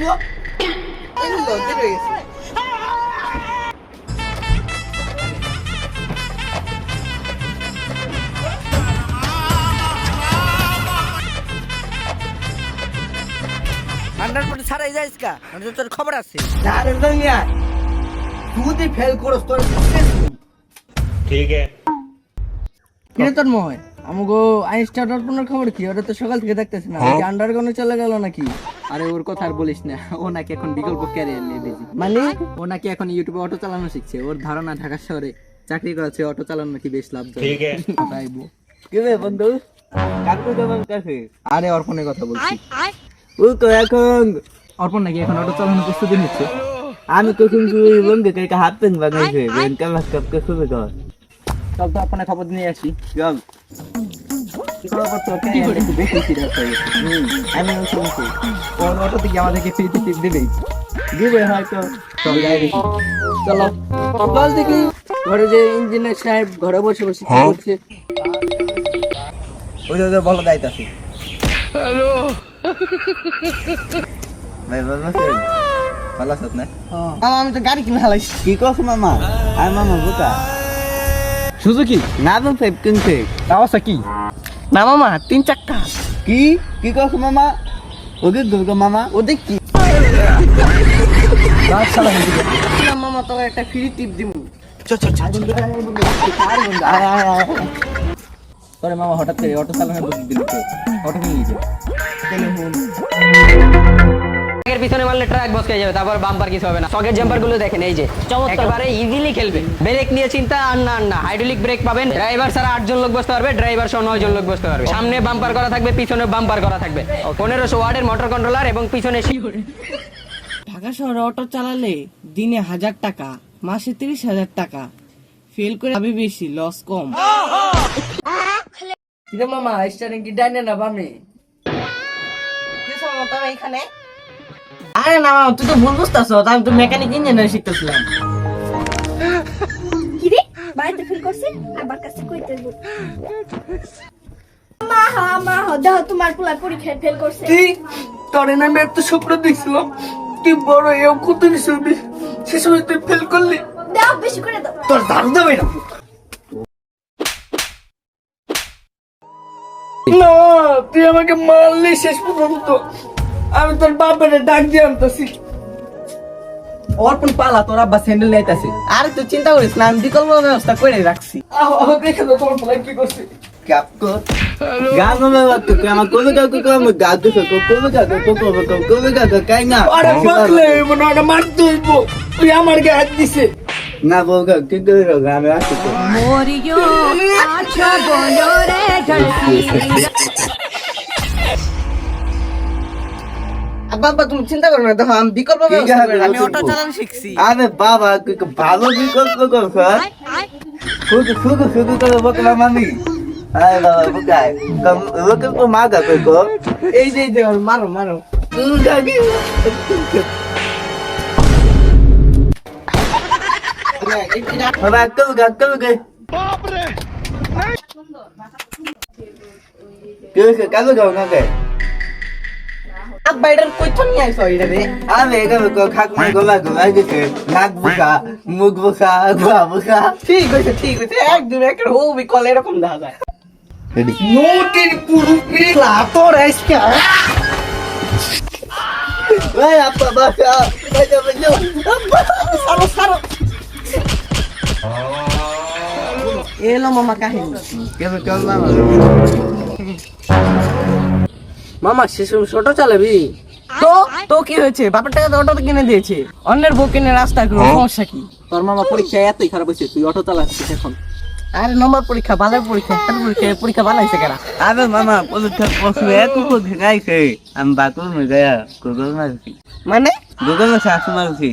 দিব এই তো বের হয়ে গেছে আন্ডার পড়ে ছাড়াই যাইস কা মানে তোর খবর আছে আরে মিয়া তুই যদি ফেল করস তোর ठीक है কিরে তোর ময় আমগো আইনস্টার ডটপনের খবর কি ওরা তো সকাল থেকে দেখতেছ না আন্ডারগ্রাউন্ডে চলে গেল নাকি আরে ওর কথা আর বলিস না ও নাকি এখন বিকল্প ক্যারিয়ার নিয়ে বিজি মানে ও নাকি এখন ইউটিউবে অটো চালানো শিখছে ওর ধারণা ঢাকা শহরে চাকরি করাছে অটো চালানো নাকি বেশ লাভজনক ठीक है পাইবো কি রে বন্ধু কাকু তোমার কাছে আরে অর্পণের কথা বলছি ও তো এখন অর্পণ নাকি এখন অটো চালানোর প্রস্তুতি নিচ্ছে আমি তো কিন্তু বন্ধু কে হাত পেন বানাইছে বেন কামাস কাপকে শুরু কর চল তো অর্পণের খবর নিয়ে আসি চল কি করে একটু বেশি সিরিয়াস হয়ে গেছে আমি শুনছি ওর অটোতে গিয়ে আমাদেরকে ফ্রি টিপ দেবেই দিবে হয়তো চল যাই দেখি চলো চল দেখি ঘরে যে ইঞ্জিনিয়ার সাহেব ঘরে বসে বসে কি করছে ওই যে বলো যাইতাছি ভাই ভালো আছেন ভালো আছো না মামা আমি তো গাড়ি কিনে হালাইছি কি করছ মামা আর মামা বোকা সুজুকি না তো ফাইভ কিনছে কাওয়াসাকি না মামা 3 চাক্কা কি কি করছ মামা ওকে দুর্গা মামা ও দেখ কি রাত সালা হয়ে গেছে না মামা তোর একটা ফ্রি টিপ দিমু চল চল চল তোরে মামা হঠাৎ করে অটো চালানোর বুদ্ধি দিল অটো কিনে নিয়েছে এর পিছনে মারলে ট্রাক বসকে যাবে তারপর বাম্পার কিছু হবে না সকেট জাম্পার গুলো দেখেন এই যে একেবারে ইজিলি খেলবে ব্রেক নিয়ে চিন্তা আর না হাইড্রোলিক ব্রেক পাবেন ড্রাইভার ছাড়া 8 জন লোক বসতে পারবে ড্রাইভার সহ 9 জন লোক বসতে পারবে সামনে বাম্পার করা থাকবে পিছনে বাম্পার করা থাকবে 1500 ওয়াটের মোটর কন্ট্রোলার এবং পিছনে ঢাকা শহরে অটো চালালে দিনে 1000 টাকা মাসে 30,000 টাকা ফেল করে আমি বেশি লস কম কিরে মামা স্টারিং কি ডাইনে না বামে কি সমস্যা তোর এখানে আরে না মামা তুই তো ভুল বুঝতাছ আমি তো মেকানিক ইঞ্জিনিয়ার শিখতেছিলাম কিরে বাড়িতে ফিল করছে আবার কাছে কইতে বল মা দাও তোমার পোলা পরীক্ষায় ফেল করছে তুই তোরে না আমি একটা স্বপ্ন দেখছিলাম তুই বড় এও কত নিছিস সে সময় তুই ফেল করলি দাও বেশি করে দাও তোর দারু দেবে না না তুই আমাকে মারলি শেষ পর্যন্ত আমি তোর বাপের ডাক দিয়ে আনতেছি অর্পণ পালা তোর আব্বা স্যান্ডেল নিতেছে আরে তুই চিন্তা করিস না আমি বিকল্প ব্যবস্থা করে রাখছি দেখে তো তোমার পোলা কি করছে ক্যাপকো গানো মে বাত তুই আমার কোনে কাকু কাম গাদু কো কোনে কাকু কোনে কাকু কাই না আরে পাগলে মনে হয় মার দইবো তুই আমার গায়ে হাত দিছে না বলগা কি করে গামে আসছে মোরিও আচ্ছা বলো রে গলতি বাবা তুমি চিন্তা করো না দেখো আমি বিকল্প ব্যবস্থা করে আমি অটো চালানো শিখছি আরে বাবা ভালো বিকল্প করছ শুধু করে বকলা মামি আরে বাবা বুকাই লোকে তো মাগা কই কো এই যে মারো মারো তুই গাগি বাবা কল গে বাপ রে কে কালো গাও না কে বাইরের কইতো নিয়ে আইছো এটা রে আমি এখানে খাক মানে গলা গেছে নাক বুকা মুখ বুকা গা বুকা ঠিক আছে একদম একটা হবি কল এরকম দেখা যায় রেডি নোটির পুরো পিলা তোর আইসকা এই আপা বাসা বাজা সারো এলো মামা কাহিনী কেন চল মামা মামা শেষ ছোট চালাবি তো কি হয়েছে বাপের টাকা অটো কিনে দিয়েছে অন্যের বউ কিনে রাস্তায় কোনো সমস্যা কি তোর মামা পরীক্ষা এতই খারাপ হয়েছে তুই অটো চালাচ্ছিস এখন আরে নম্বর পরীক্ষা ভালো পরীক্ষা ভালো হয়েছে কেনা আরে মামা পরীক্ষা প্রশ্ন এত কোথায় গাইছে আমি বাতুল মে গয়া গুগল মারছি মানে গুগল সার্চ মারছি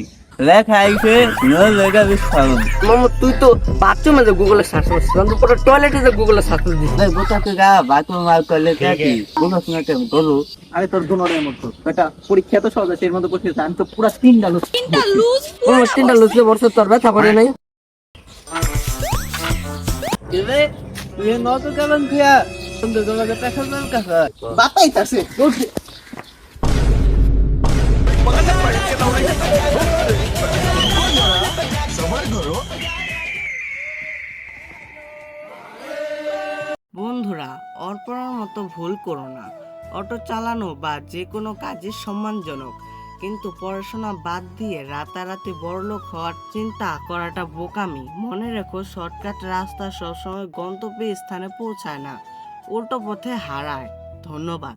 লেখা আইছে নো লেখা বিস্ফোরণ মামা তুই তো বাথরুমে যে গুগলে সার্চ করছিস আমি তো পুরো টয়লেটে যে গুগলে সার্চ করে দিছিস এই বোকা তো গা বাতুল মার করলে কি কোন সময় কেন করো আরে তোর দুনোরের মতো বেটা পরীক্ষা তো সহজ আছে এর মধ্যে পরীক্ষা আমি তো পুরো তিনটা লুজ তিনটা লুচলে বছর তোর ব্যথা করে নাই এবে তুই নত কেমন দিয়া সুন্দর তোমাকে পেছন কাছে বাতাইতাছে তোমরা অর্পণার মতো ভুল করো না। অটো চালানো বা যে কোনো কাজই সম্মানজনক, কিন্তু পড়াশোনা বাদ দিয়ে রাতারাতি বড়লোক হওয়ার চিন্তা করাটা বোকামি। মনে রেখো, শর্টকাট রাস্তা সবসময় গন্তব্যের স্থানে পৌঁছায় না, উল্টো পথে হারায়। ধন্যবাদ।